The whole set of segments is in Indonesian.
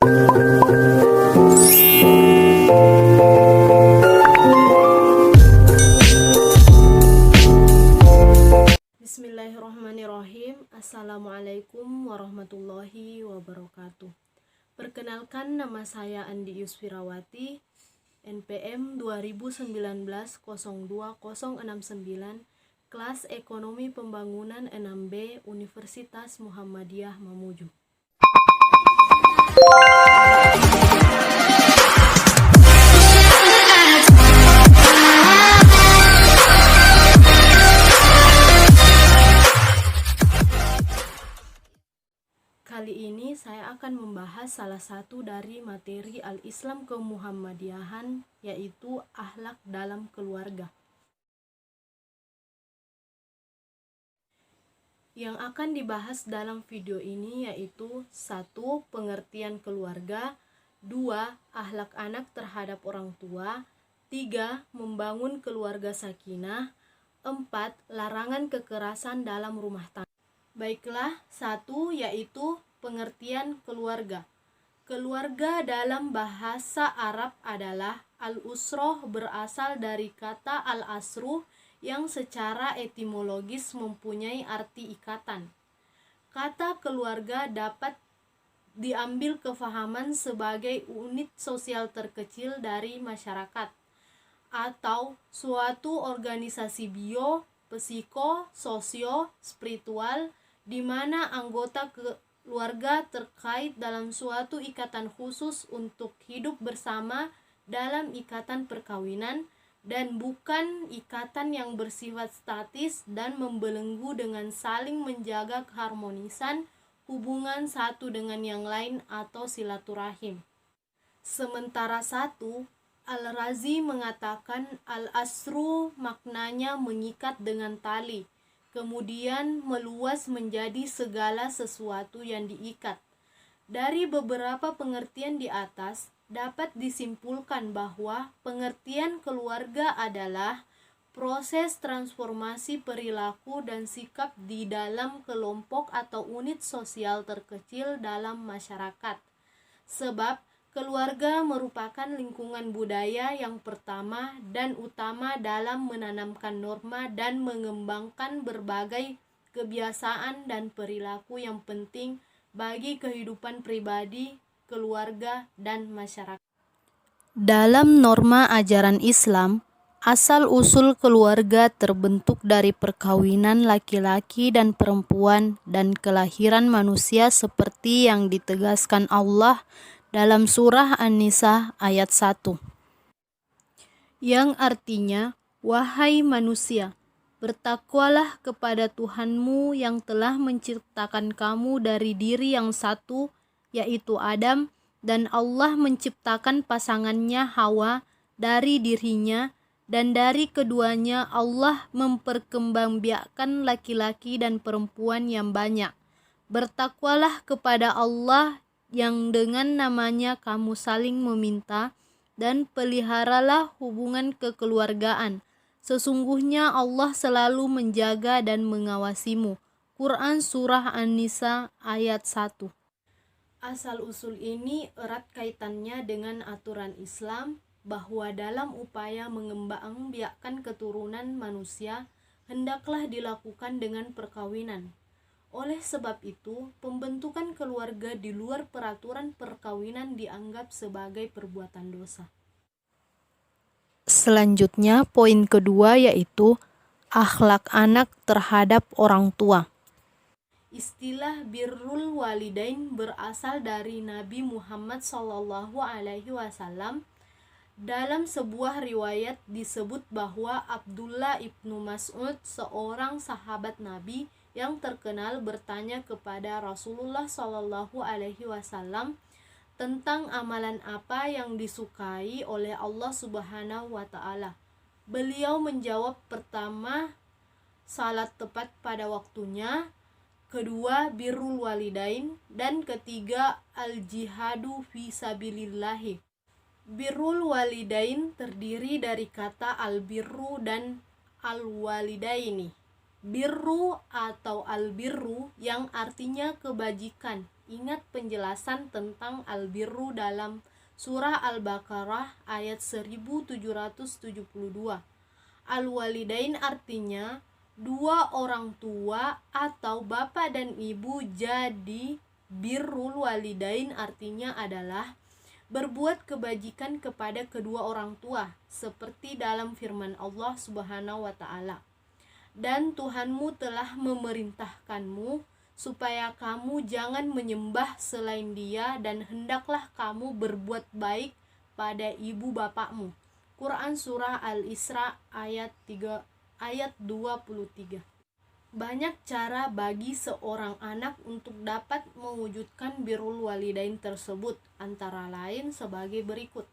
Bismillahirrahmanirrahim. Assalamualaikum warahmatullahi wabarakatuh. Perkenalkan, nama saya Andi Yusfirawati, NPM 2019-02069, kelas Ekonomi Pembangunan 6B, Universitas Muhammadiyah Mamuju. Kali ini saya akan membahas salah satu dari materi Al-Islam Kemuhammadiyahan, yaitu akhlak dalam keluarga. Yang akan dibahas dalam video ini yaitu 1. Pengertian keluarga, 2. Akhlak anak terhadap orang tua, 3. Membangun keluarga sakinah, 4. Larangan kekerasan dalam rumah tangga. Baiklah, 1 yaitu pengertian keluarga. Keluarga dalam bahasa Arab adalah al-usroh, berasal dari kata al-asru yang secara etimologis mempunyai arti ikatan. Kata keluarga dapat diambil kefahaman sebagai unit sosial terkecil dari masyarakat atau suatu organisasi bio, psiko, sosio, spiritual di mana anggota keluarga terkait dalam suatu ikatan khusus untuk hidup bersama dalam ikatan perkawinan dan bukan ikatan yang bersifat statis dan membelenggu dengan saling menjaga keharmonisan hubungan satu dengan yang lain atau silaturahim. Sementara 1, Al-Razi mengatakan al-asru maknanya mengikat dengan tali, kemudian meluas menjadi segala sesuatu yang diikat. Dari beberapa pengertian di atas, dapat disimpulkan bahwa pengertian keluarga adalah proses transformasi perilaku dan sikap di dalam kelompok atau unit sosial terkecil dalam masyarakat. Sebab keluarga merupakan lingkungan budaya yang pertama dan utama dalam menanamkan norma dan mengembangkan berbagai kebiasaan dan perilaku yang penting bagi kehidupan pribadi, keluarga, dan masyarakat. Dalam norma ajaran Islam, asal-usul keluarga terbentuk dari perkawinan laki-laki dan perempuan dan kelahiran manusia seperti yang ditegaskan Allah dalam surah An-Nisa ayat 1. Yang artinya, wahai manusia, bertakwalah kepada Tuhanmu yang telah menciptakan kamu dari diri yang satu, yaitu Adam, dan Allah menciptakan pasangannya Hawa dari dirinya, dan dari keduanya Allah memperkembangbiakkan laki-laki dan perempuan yang banyak. Bertakwalah kepada Allah yang dengan namanya kamu saling meminta, dan peliharalah hubungan kekeluargaan. Sesungguhnya Allah selalu menjaga dan mengawasimu. Quran Surah An-Nisa ayat 1. Asal-usul ini erat kaitannya dengan aturan Islam bahwa dalam upaya mengembangbiakkan keturunan manusia, hendaklah dilakukan dengan perkawinan. Oleh sebab itu, pembentukan keluarga di luar peraturan perkawinan dianggap sebagai perbuatan dosa. Selanjutnya, poin kedua yaitu akhlak anak terhadap orang tua. Istilah birrul walidain berasal dari Nabi Muhammad SAW. Dalam sebuah riwayat disebut bahwa Abdullah ibnu Mas'ud, seorang sahabat Nabi yang terkenal, bertanya kepada Rasulullah SAW tentang amalan apa yang disukai oleh Allah Subhanahu wa Ta'ala. Beliau menjawab, pertama, salat tepat pada waktunya, kedua, birrul walidain, dan ketiga, al-jihadu fi sabilillahi. Birrul walidain terdiri dari kata al-birru dan al-walidaini. Birru atau al-birru yang artinya kebajikan ingat penjelasan tentang albirru dalam surah Al-Baqarah ayat 1772. Al-walidain artinya dua orang tua atau bapak dan ibu. Jadi birrul walidain artinya adalah berbuat kebajikan kepada kedua orang tua, seperti dalam firman Allah Subhanahu wa taala. Dan Tuhanmu telah memerintahkanmu supaya kamu jangan menyembah selain Dia, dan hendaklah kamu berbuat baik pada ibu bapakmu. Quran Surah Al-Isra ayat 23. Banyak cara bagi seorang anak untuk dapat mewujudkan birrul walidain tersebut, antara lain sebagai berikut.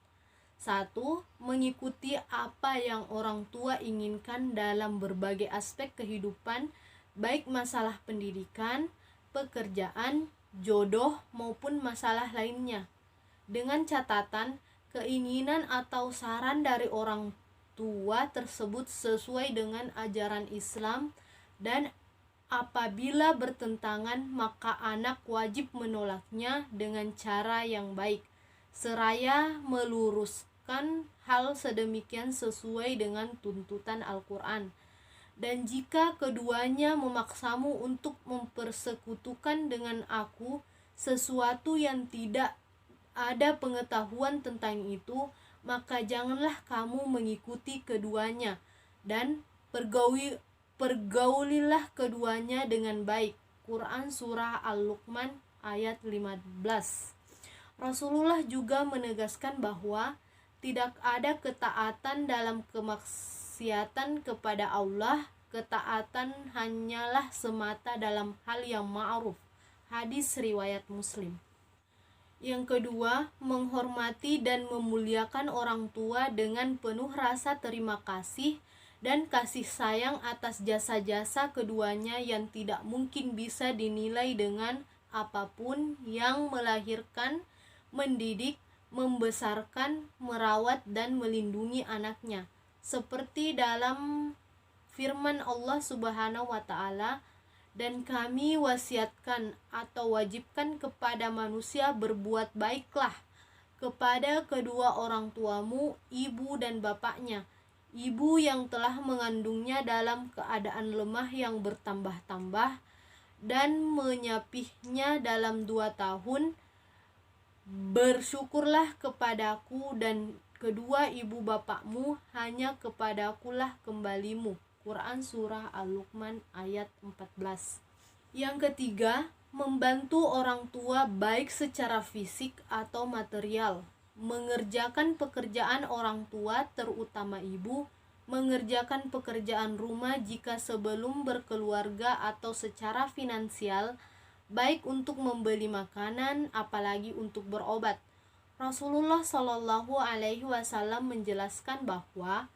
1. Mengikuti apa yang orang tua inginkan dalam berbagai aspek kehidupan, baik masalah pendidikan, pekerjaan, jodoh, maupun masalah lainnya. Dengan catatan, keinginan atau saran dari orang tua tersebut sesuai dengan ajaran Islam, dan apabila bertentangan maka anak wajib menolaknya dengan cara yang baik, seraya meluruskan hal sedemikian sesuai dengan tuntutan Al-Quran. Dan jika keduanya memaksamu untuk mempersekutukan dengan aku sesuatu yang tidak ada pengetahuan tentang itu, maka janganlah kamu mengikuti keduanya, dan pergaulilah keduanya dengan baik. Quran Surah Al-Luqman ayat 15. Rasulullah juga menegaskan bahwa tidak ada ketaatan dalam kemaksiatan kepada Allah. Ketaatan hanyalah semata dalam hal yang ma'ruf. Hadis riwayat Muslim. Yang kedua, menghormati dan memuliakan orang tua dengan penuh rasa terima kasih dan kasih sayang atas jasa-jasa keduanya yang tidak mungkin bisa dinilai dengan apapun, yang melahirkan, mendidik, membesarkan, merawat, dan melindungi anaknya. Seperti dalam firman Allah Subhanahu wa taala, dan kami wasiatkan atau wajibkan kepada manusia berbuat baiklah kepada kedua orang tuamu, ibu dan bapaknya. Ibu yang telah mengandungnya dalam keadaan lemah yang bertambah-tambah dan menyapihnya dalam 2 tahun. Bersyukurlah kepadaku dan kedua ibu bapakmu, hanya kepadakulah kembalimu. Quran Surah Al-Luqman ayat 14. Yang ketiga, membantu orang tua baik secara fisik atau material. Mengerjakan pekerjaan orang tua, terutama ibu, mengerjakan pekerjaan rumah jika sebelum berkeluarga, atau secara finansial, baik untuk membeli makanan, apalagi untuk berobat. Rasulullah Shallallahu Alaihi Wasallam menjelaskan bahwa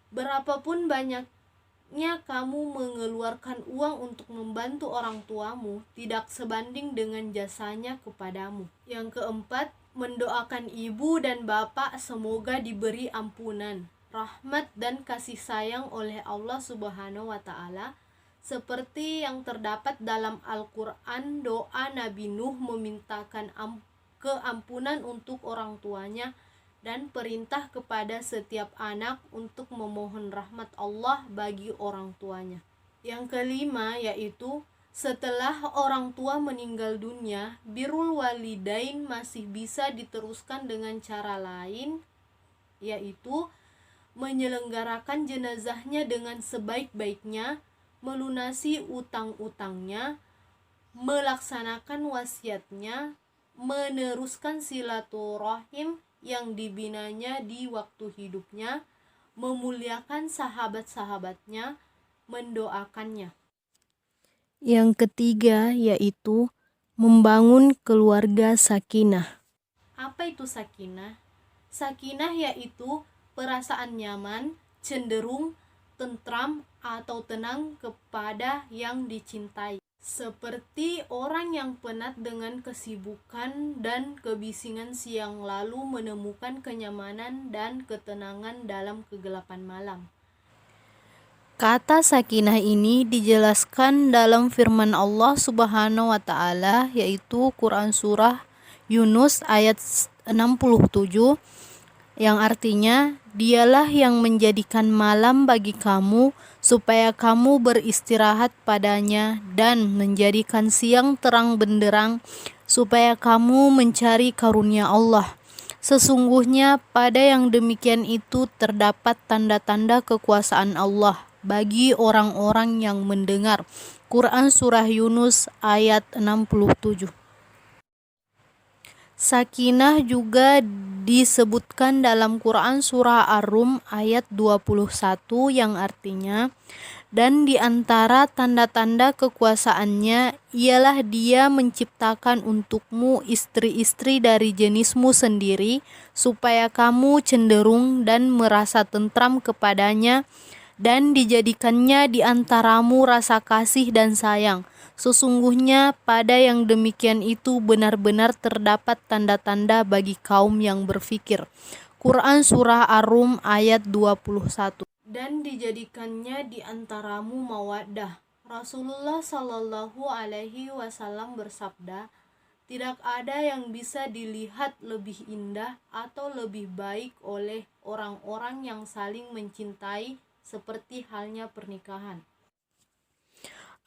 berapapun banyaknya kamu mengeluarkan uang untuk membantu orang tuamu, tidak sebanding dengan jasanya kepadamu. Yang keempat, mendoakan ibu dan bapak semoga diberi ampunan, rahmat, dan kasih sayang oleh Allah Subhanahu wa taala, seperti yang terdapat dalam Al-Quran. Doa Nabi Nuh memintakan keampunan untuk orang tuanya, dan perintah kepada setiap anak untuk memohon rahmat Allah bagi orang tuanya. Yang kelima, yaitu setelah orang tua meninggal dunia, birrul walidain masih bisa diteruskan dengan cara lain, yaitu menyelenggarakan jenazahnya dengan sebaik-baiknya, melunasi utang-utangnya, melaksanakan wasiatnya, meneruskan silaturahim yang dibinanya di waktu hidupnya, memuliakan sahabat-sahabatnya, mendoakannya. Yang ketiga, yaitu membangun keluarga sakinah. Apa itu sakinah? Sakinah yaitu perasaan nyaman, cenderung, tentram, atau tenang kepada yang dicintai. Seperti orang yang penat dengan kesibukan dan kebisingan siang, lalu menemukan kenyamanan dan ketenangan dalam kegelapan malam. Kata sakinah ini dijelaskan dalam firman Allah Subhanahu wa taala, yaitu Quran surah Yunus ayat 67, yang artinya, dialah yang menjadikan malam bagi kamu supaya kamu beristirahat padanya, dan menjadikan siang terang benderang supaya kamu mencari karunia Allah. Sesungguhnya pada yang demikian itu terdapat tanda-tanda kekuasaan Allah bagi orang-orang yang mendengar. Quran surah Yunus ayat 67. Sakinah juga disebutkan dalam Quran surah Ar-Rum ayat 21, yang artinya, dan di antara tanda-tanda kekuasaannya ialah Dia menciptakan untukmu istri-istri dari jenismu sendiri, supaya kamu cenderung dan merasa tentram kepadanya, dan dijadikannya di antaramu rasa kasih dan sayang. Sesungguhnya pada yang demikian itu benar-benar terdapat tanda-tanda bagi kaum yang berfikir. Quran surah Ar-Rum ayat 21. Dan dijadikannya di antaramu mawaddah. Rasulullah Shallallahu alaihi wasallam bersabda, tidak ada yang bisa dilihat lebih indah atau lebih baik oleh orang-orang yang saling mencintai seperti halnya pernikahan.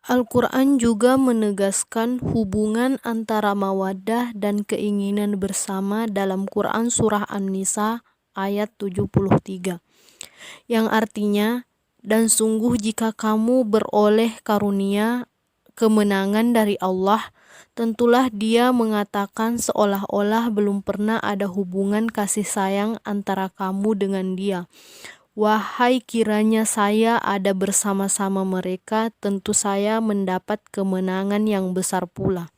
Al-Quran juga menegaskan hubungan antara mawaddah dan keinginan bersama dalam Quran surah An-Nisa ayat 73, yang artinya, dan sungguh jika kamu beroleh karunia kemenangan dari Allah, tentulah Dia mengatakan seolah-olah belum pernah ada hubungan kasih sayang antara kamu dengan Dia. Wahai, kiranya saya ada bersama-sama mereka, tentu saya mendapat kemenangan yang besar pula.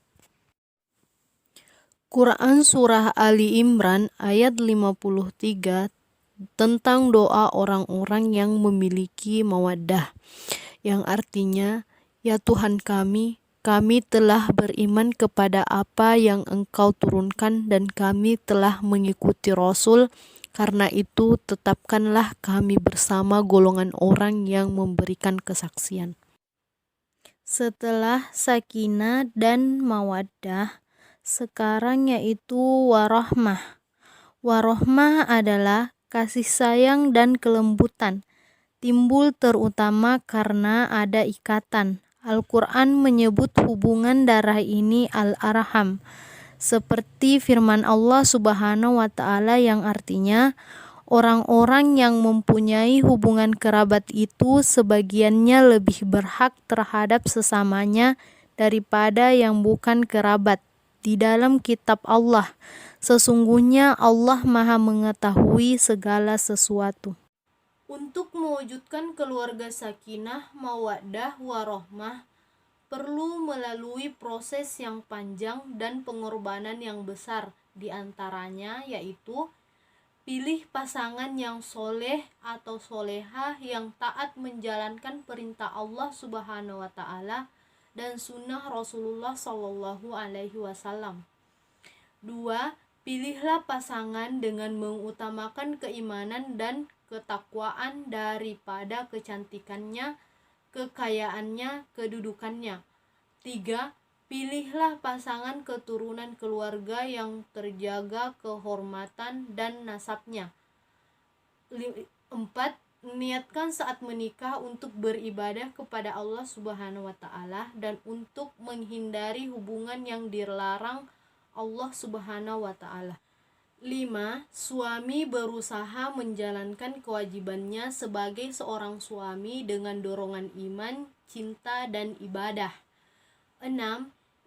Quran surah Ali Imran ayat 53 tentang doa orang-orang yang memiliki mawaddah, yang artinya, ya Tuhan kami telah beriman kepada apa yang Engkau turunkan dan kami telah mengikuti Rasul. Karena itu, tetapkanlah kami bersama golongan orang yang memberikan kesaksian. Setelah sakinah dan mawaddah, sekarang yaitu warahmah. Warahmah adalah kasih sayang dan kelembutan, timbul terutama karena ada ikatan. Al-Quran menyebut hubungan darah ini al-arham, seperti firman Allah Subhanahu wa taala yang artinya, orang-orang yang mempunyai hubungan kerabat itu sebagiannya lebih berhak terhadap sesamanya daripada yang bukan kerabat. Di dalam kitab Allah, sesungguhnya Allah Maha mengetahui segala sesuatu. Untuk mewujudkan keluarga sakinah, mawaddah, warahmah, perlu melalui proses yang panjang dan pengorbanan yang besar. Di antaranya yaitu pilih pasangan yang soleh atau solehah yang taat menjalankan perintah Allah Subhanahu wa taala dan sunnah Rasulullah Shallallahu alaihi wasallam. 2. Pilihlah pasangan dengan mengutamakan keimanan dan ketakwaan daripada kecantikannya, kekayaannya, kedudukannya. 3. Pilihlah pasangan keturunan keluarga yang terjaga kehormatan dan nasabnya. 4. Niatkan saat menikah untuk beribadah kepada Allah Subhanahu wa taala dan untuk menghindari hubungan yang dilarang Allah Subhanahu wa taala. 5. Suami berusaha menjalankan kewajibannya sebagai seorang suami dengan dorongan iman, cinta, dan ibadah. 6.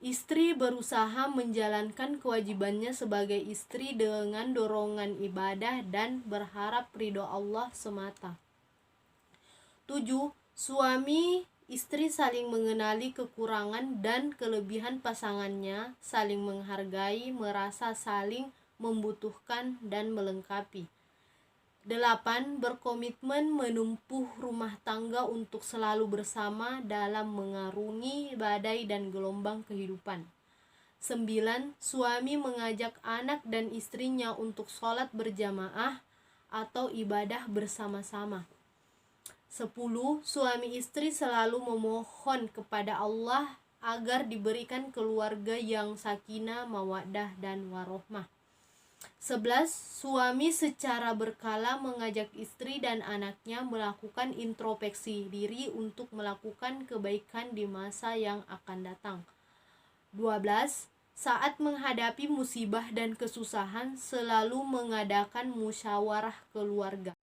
Istri berusaha menjalankan kewajibannya sebagai istri dengan dorongan ibadah dan berharap ridho Allah semata. 7. Suami istri saling mengenali kekurangan dan kelebihan pasangannya, saling menghargai, merasa saling membutuhkan dan melengkapi. 8. Berkomitmen menumpuh rumah tangga untuk selalu bersama dalam mengarungi badai dan gelombang kehidupan. 9. Suami mengajak anak dan istrinya untuk sholat berjamaah atau ibadah bersama-sama. 10. Suami istri selalu memohon kepada Allah agar diberikan keluarga yang sakinah, mawaddah, dan warohmah. 11. Suami secara berkala mengajak istri dan anaknya melakukan introspeksi diri untuk melakukan kebaikan di masa yang akan datang. 12. Saat menghadapi musibah dan kesusahan selalu mengadakan musyawarah keluarga.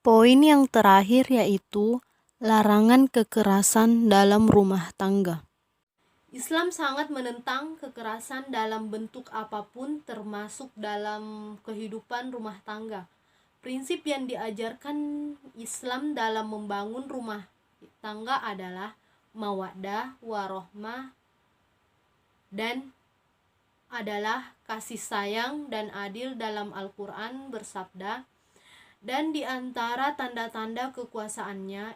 Poin yang terakhir yaitu larangan kekerasan dalam rumah tangga. Islam sangat menentang kekerasan dalam bentuk apapun, termasuk dalam kehidupan rumah tangga. Prinsip yang diajarkan Islam dalam membangun rumah tangga adalah mawaddah, warohmah, dan adalah kasih sayang dan adil. Dalam Al-Quran bersabda, dan di antara tanda-tanda kekuasaannya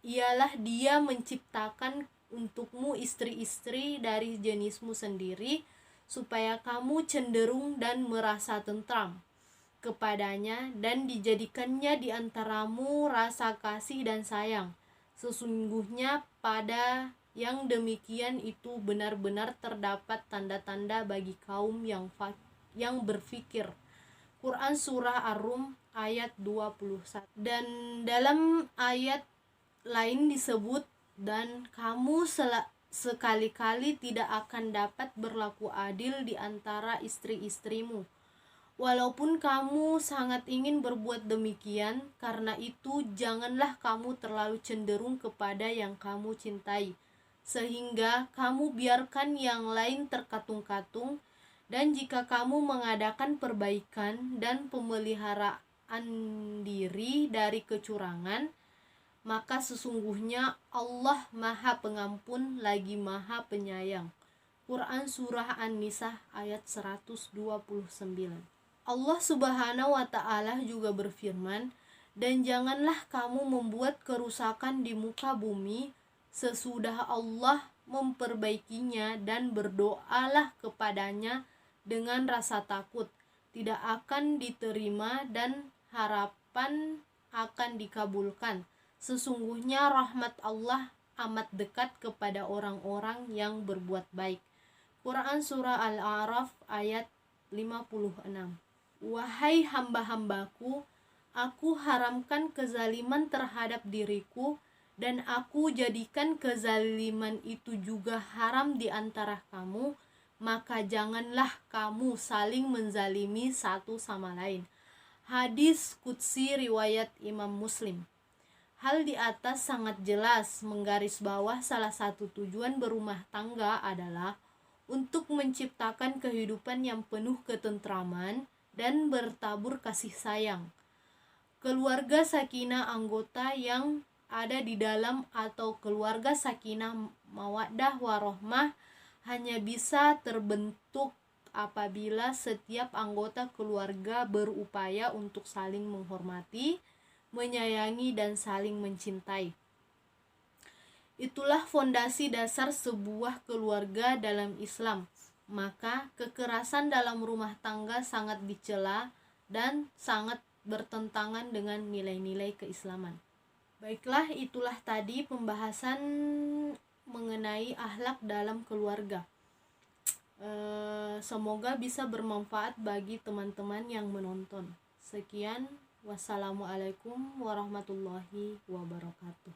ialah Dia menciptakan untukmu istri-istri dari jenismu sendiri, supaya kamu cenderung dan merasa tentram kepadanya, dan dijadikannya di antaramu rasa kasih dan sayang. Sesungguhnya pada yang demikian itu benar-benar terdapat tanda-tanda bagi kaum yang berfikir. Quran Surah Ar-Rum ayat 21. Dan dalam ayat lain disebut, dan kamu sekali-kali tidak akan dapat berlaku adil di antara istri-istrimu, walaupun kamu sangat ingin berbuat demikian. Karena itu janganlah kamu terlalu cenderung kepada yang kamu cintai, sehingga kamu biarkan yang lain terkatung-katung. Dan jika kamu mengadakan perbaikan dan pemeliharaan diri dari kecurangan, maka sesungguhnya Allah Maha Pengampun lagi Maha Penyayang. Quran Surah An-Nisa ayat 129. Allah Subhanahu wa Ta'ala juga berfirman, dan janganlah kamu membuat kerusakan di muka bumi sesudah Allah memperbaikinya, dan berdoalah kepadanya dengan rasa takut tidak akan diterima dan harapan akan dikabulkan. Sesungguhnya rahmat Allah amat dekat kepada orang-orang yang berbuat baik. Quran Surah Al-A'raf ayat 56. Wahai hamba-hambaku, aku haramkan kezaliman terhadap diriku, dan aku jadikan kezaliman itu juga haram di antara kamu, maka janganlah kamu saling menzalimi satu sama lain. Hadis Qudsi riwayat Imam Muslim. Hal di atas sangat jelas menggarisbawah salah satu tujuan berumah tangga adalah untuk menciptakan kehidupan yang penuh ketentraman dan bertabur kasih sayang. Keluarga sakinah anggota yang ada di dalam atau keluarga sakinah mawaddah warohmah hanya bisa terbentuk apabila setiap anggota keluarga berupaya untuk saling menghormati, menyayangi, dan saling mencintai. Itulah fondasi dasar sebuah keluarga dalam Islam. Maka kekerasan dalam rumah tangga sangat dicela dan sangat bertentangan dengan nilai-nilai keislaman. Baiklah, itulah tadi pembahasan mengenai akhlak dalam keluarga. Semoga bisa bermanfaat bagi teman-teman yang menonton. Sekian, wassalamualaikum warahmatullahi wabarakatuh.